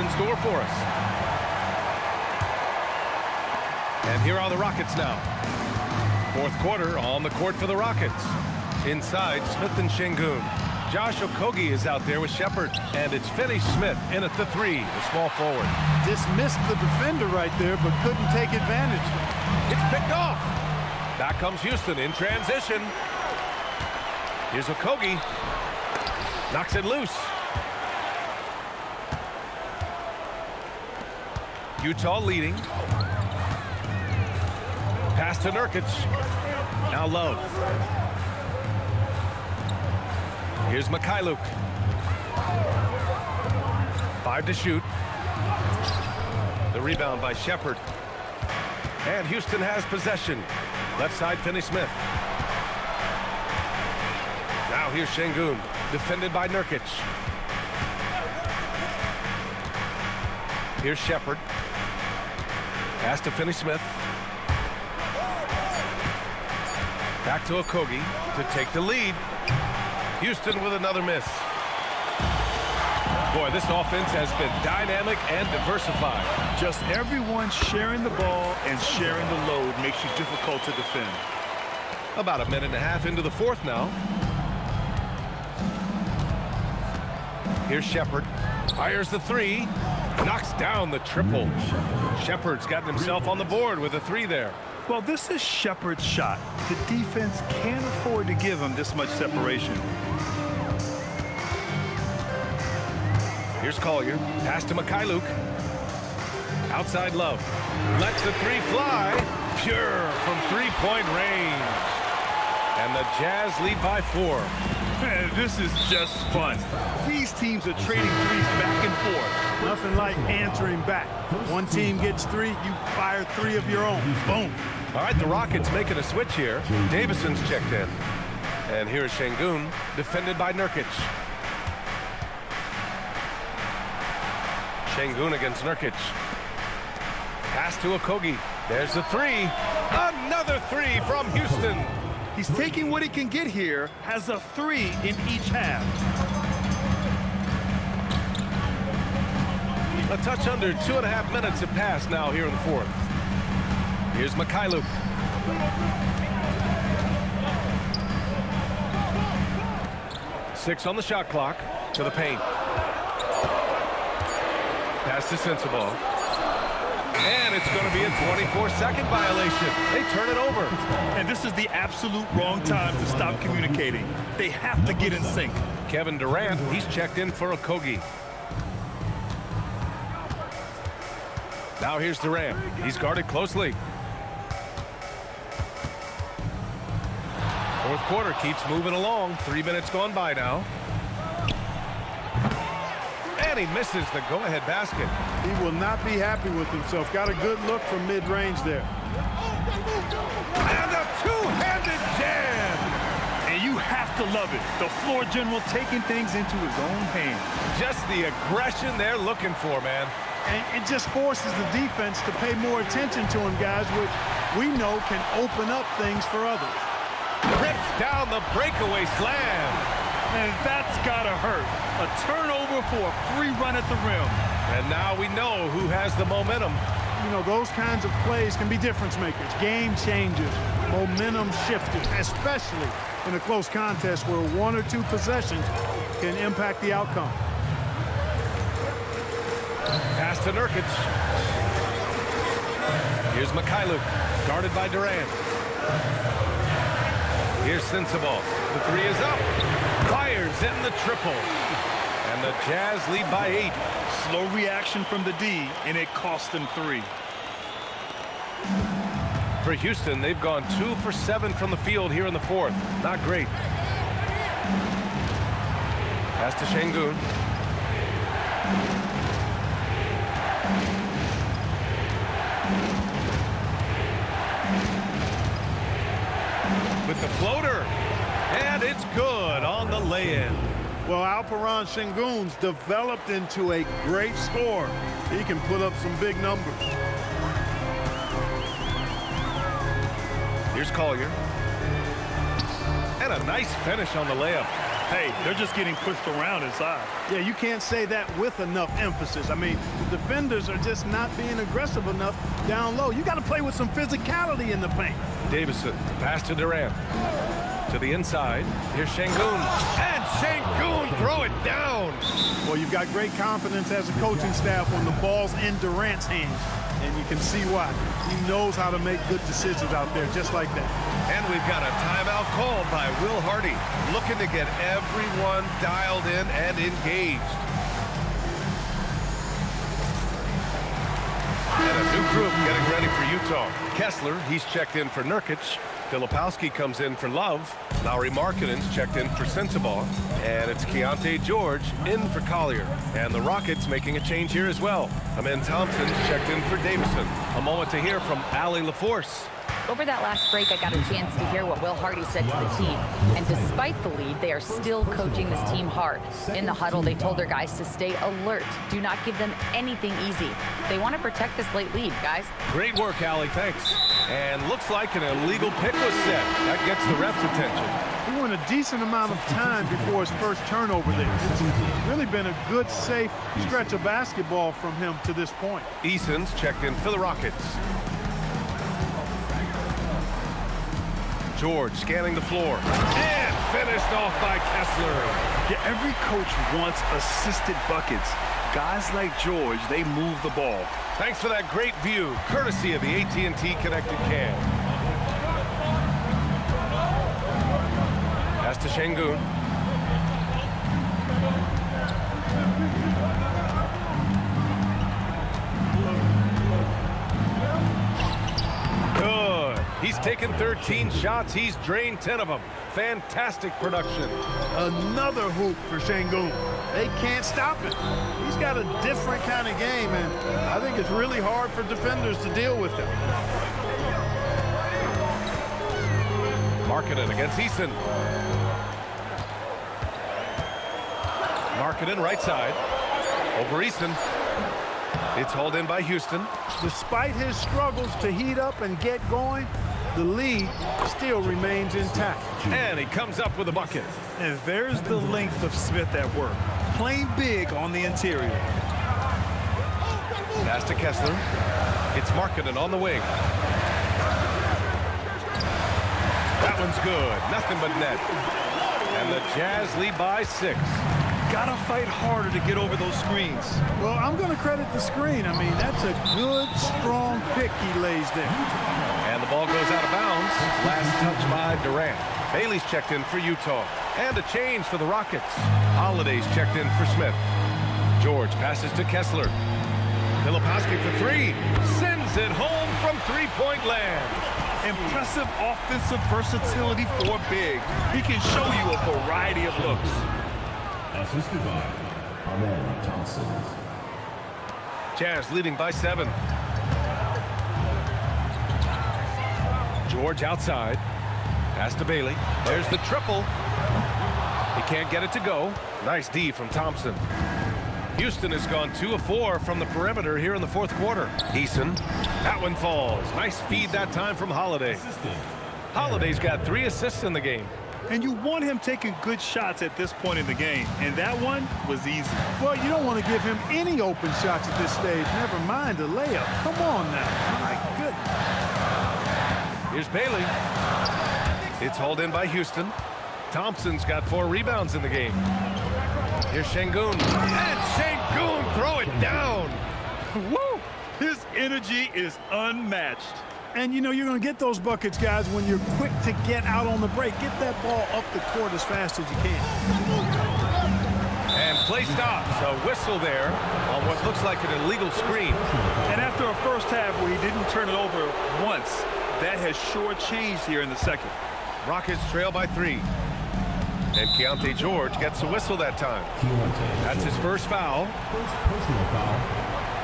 in store for us. And here are the Rockets now. Fourth quarter on the court for the Rockets. Inside, Smith and Şengün. Josh Okogie is out there with Shepard. And it's Finney Smith in at the three, the small forward. Dismissed the defender right there, but couldn't take advantage. It's picked off. Back comes Houston in transition. Here's Okogie. Knocks it loose. Utah leading. Pass to Nurkic. Now Love. Here's Mikhailuk. 5 to shoot. The rebound by Shepard. And Houston has possession. Left side, Finney Smith. Now here's Şengün, defended by Nurkic. Here's Shepard. Pass to Finney Smith. Back to Okogie to take the lead. Houston with another miss. Boy, this offense has been dynamic and diversified. Just everyone sharing the ball and sharing the load makes you difficult to defend. About a minute and a half into the fourth now. Here's Shepard. Fires the three. Knocks down the triple. Shepard's gotten himself on the board with a three there. Well, this is Shepard's shot. The defense can't afford to give him this much separation. Here's Collier. Pass to Mikhailuk. Outside Love. Lets the three fly. Pure from three-point range. And the Jazz lead by 4. Man, this is just fun. These teams are trading threes back and forth. Nothing like answering back. One team gets 3, you fire 3 of your own. Boom. All right, the Rockets making a switch here. Davison's checked in. And here's Şengün, defended by Nurkic. Şengün against Nurkic. Pass to Okogie. There's the three. Another three from Houston. He's taking what he can get here, has a 3 in each half. A touch under 2.5 minutes have passed now here in the fourth. Here's Mikhailuk. Six on the shot clock. To the paint. Pass to Sensabaugh. And it's going to be a 24-second violation. They turn it over. And this is the absolute wrong time to stop communicating. They have to get in sync. Kevin Durant, he's checked in for Okogie. Now here's Durant. He's guarded closely. Fourth quarter keeps moving along. 3 minutes gone by now. And he misses the go-ahead basket. He will not be happy with himself. Got a good look from mid-range there. And a two-handed jam. And you have to love it. The floor general taking things into his own hands. Just the aggression they're looking for, man. And it just forces the defense to pay more attention to him, guys, which we know can open up things for others. Rips down the breakaway slam. And that's gotta hurt. A turnover for a free run at the rim. And now we know who has the momentum. You know, those kinds of plays can be difference makers, game changers, momentum shifters, especially in a close contest where 1 or 2 possessions can impact the outcome. Pass to Nurkic. Here's Mikhailuk, guarded by Durant. Here's Sensabaugh. The three is up. Fires in the triple. And the Jazz lead by 8. Slow reaction from the D, and it cost them 3. For Houston, they've gone 2 for 7 from the field here in the fourth. Not great. Pass to Şengün. With the floater. And it's good on the lay-in. Well, Alperen Şengün's developed into a great scorer. He can put up some big numbers. Here's Collier. And a nice finish on the layup. Hey, they're just getting pushed around inside. Yeah, you can't say that with enough emphasis. I mean, the defenders are just not being aggressive enough down low. You got to play with some physicality in the paint. Davison, pass to Durant. To the inside. Here's Şengün. And Şengün, throw it down. Well, you've got great confidence as a coaching staff when the ball's in Durant's hands. And you can see why. He knows how to make good decisions out there just like that. And we've got a timeout called by Will Hardy, looking to get everyone dialed in and engaged. And a new group getting ready for Utah. Kessler, he's checked in for Nurkic. Filipowski comes in for Love. Lauri Markkanen's checked in for Sensabaugh. And it's Keontae George in for Collier. And the Rockets making a change here as well. Amen Thompson's checked in for Davison. A moment to hear from Allie LaForce. Over that last break, I got a chance to hear what Will Hardy said to the team. And despite the lead, they are still coaching this team hard. In the huddle, they told their guys to stay alert. Do not give them anything easy. They want to protect this late lead, guys. Great work, Allie. Thanks. And looks like an illegal pick was set. That gets the ref's attention. He went a decent amount of time before his first turnover there. It's really been a good, safe stretch of basketball from him to this point. Eason's checked in for the Rockets. George scanning the floor. And finished off by Kessler. Yeah, every coach wants assisted buckets. Guys like George, they move the ball. Thanks for that great view, courtesy of the AT&T Connected Cam. Pass to Şengün. Good. He's taken 13 shots. He's drained 10 of them. Fantastic production. Another hoop for Şengün. They can't stop it. He's got a different kind of game, and I think it's really hard for defenders to deal with him. Markkanen against Eason. Markkanen right side. Over Eason. It's hauled in by Houston. Despite his struggles to heat up and get going, the lead still remains intact. And he comes up with a bucket. And there's the length of Smith at work. Playing big on the interior. Pass to Kessler. It's Markkanen on the wing. That one's good. Nothing but net. And the Jazz lead by 6. Gotta fight harder to get over those screens. Well, I'm going to credit the screen. I mean, that's a good, strong pick he lays there. And the ball goes out of bounds. Last touch by Durant. Bailey's checked in for Utah. And a change for the Rockets. Holiday's checked in for Smith. George passes to Kessler. Filipowski for 3. Sends it home from three-point land. Impressive offensive versatility for big. He can show you a variety of looks. Assisted by Amen Thompson. Jazz leading by 7. George outside. Pass to Bailey. There's the triple. He can't get it to go. Nice D from Thompson. Houston has gone 2 of 4 from the perimeter here in the fourth quarter. Eason. That one falls. Nice feed that time from Holiday. Holiday's got 3 assists in the game. And you want him taking good shots at this point in the game. And that one was easy. Well, you don't want to give him any open shots at this stage. Never mind a layup. Come on now. My goodness. Here's Bailey. It's hauled in by Houston. Thompson's got 4 rebounds in the game. Here's Şengün. And Şengün, throw it down. Woo! His energy is unmatched. And, you know, you're going to get those buckets, guys, when you're quick to get out on the break. Get that ball up the court as fast as you can. And play stops. A whistle there on what looks like an illegal screen. And after a first half where he didn't turn it over once, that has sure changed here in the second. Rockets trail by 3. And Keontae George gets a whistle that time. That's his first foul. First personal foul.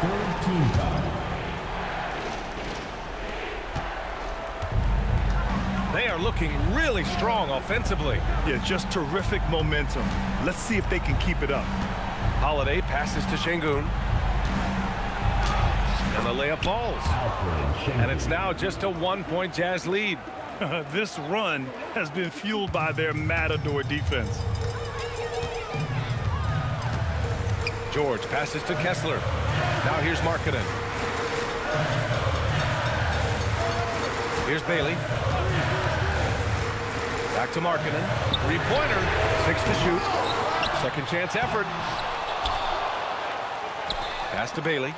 Third team foul. They are looking really strong offensively. Yeah, just terrific momentum. Let's see if they can keep it up. Holiday passes to Şengün. And the layup falls. And it's now just a 1-point Jazz lead. This run has been fueled by their matador defense. George passes to Kessler. Now here's Markkanen. Here's Bailey. Back to Markkanen. Three-pointer. 6 to shoot. Second chance effort. Pass to Bailey.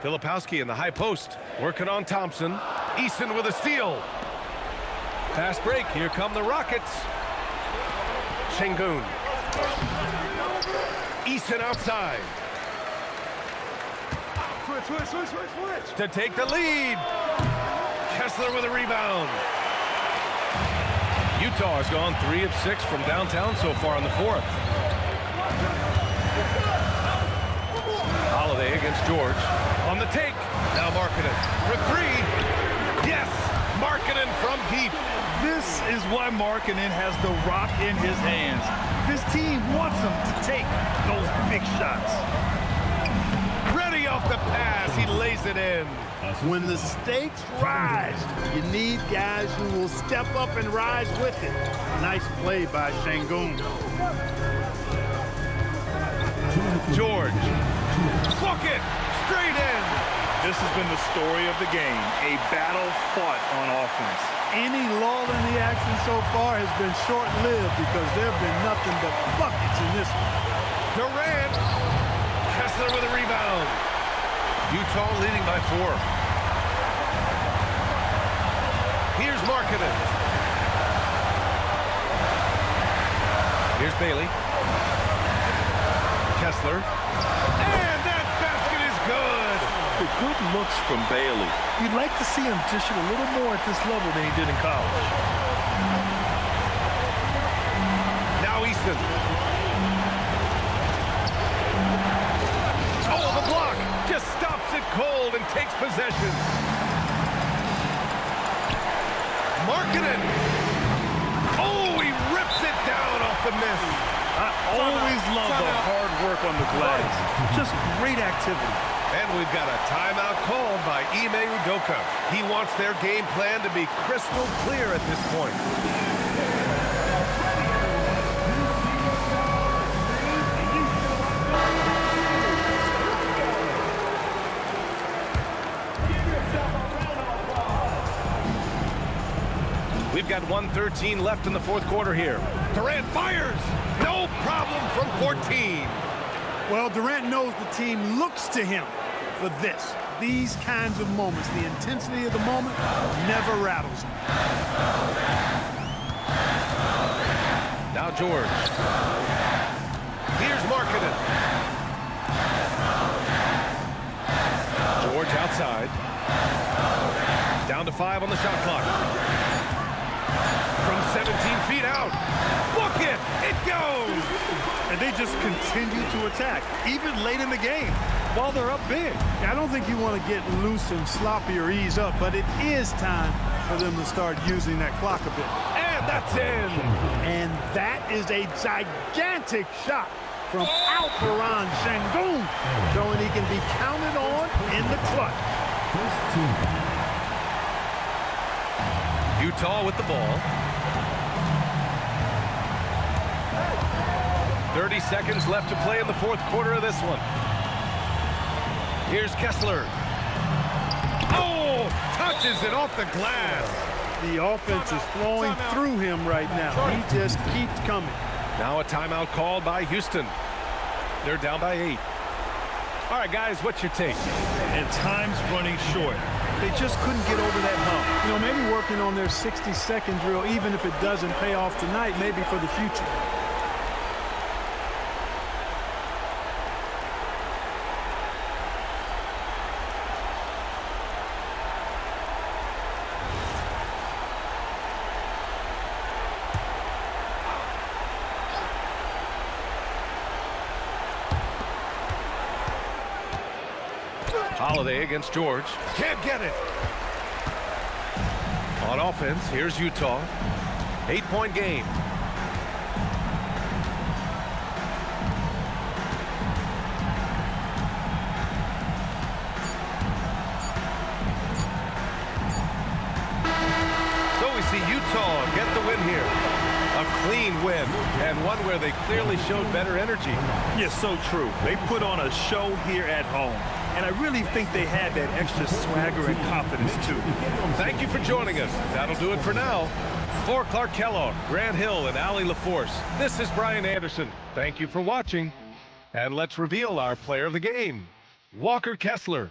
Filipowski in the high post. Working on Thompson. Eason with a steal. Fast break. Here come the Rockets. Şengün. Eason outside. Switch. To take the lead. Kessler with a rebound. Utah has gone 3 of 6 from downtown so far in the fourth. Holiday against George. On the take. Now Markkanen for 3. Yes! Markkanen from deep. This is why Markkanen has the rock in his hands. This team wants him to take those big shots. Ready off the pass. He lays it in. When the stakes rise, you need guys who will step up and rise with it. Nice play by Şengün. George. Bucket. Straight in. This has been the story of the game, a battle fought on offense. Any lull in the action so far has been short-lived because there have been nothing but buckets in this one. Durant. Kessler with a rebound. Utah leading by 4. Here's Markkanen. Here's Bailey. Kessler. And that basket is good. The good looks from Bailey. You'd like to see him dish it a little more at this level than he did in college. Now Easton. Oh, the block. Just stops it cold and takes possession. Markkanen. Oh, he rips it down off the miss. I always love the hard work on the glass. Just great activity. And we've got a timeout called by Ime Udoka. He wants their game plan to be crystal clear at this point. We've got 1:13 left in the fourth quarter here. Durant fires. No problem from 14. Well, Durant knows the team looks to him for this. These kinds of moments, the intensity of the moment never rattles him. Now George. Here's Markkanen. George outside. Down to 5 on the shot clock. From 17 feet out. Bucket! It goes! And they just continue to attack, even late in the game, while they're up big. I don't think you want to get loose and sloppy or ease up, but it is time for them to start using that clock a bit. And that's in! And that is a gigantic shot from Alperen Şengün, showing he can be counted on in the clutch. Utah with the ball. 30 seconds left to play in the fourth quarter of this one. Here's Kessler. Oh, touches it off the glass. The offense is flowing through him right now. He just keeps coming. Now a timeout called by Houston. They're down by 8. All right, guys, what's your take? And time's running short. They just couldn't get over that hump. You know, maybe working on their 60-second drill, even if it doesn't pay off tonight, maybe for the future. Holiday against George. Can't get it. On offense, here's Utah. 8-point game. So we see Utah get the win here. A clean win, and one where they clearly showed better energy. Yes, so true. They put on a show here at home, and I really think they had that extra swagger and confidence, too. Thank you for joining us. That'll do it for now. For Clark Kellogg, Grant Hill, and Allie LaForce, this is Brian Anderson. Thank you for watching. And let's reveal our player of the game, Walker Kessler.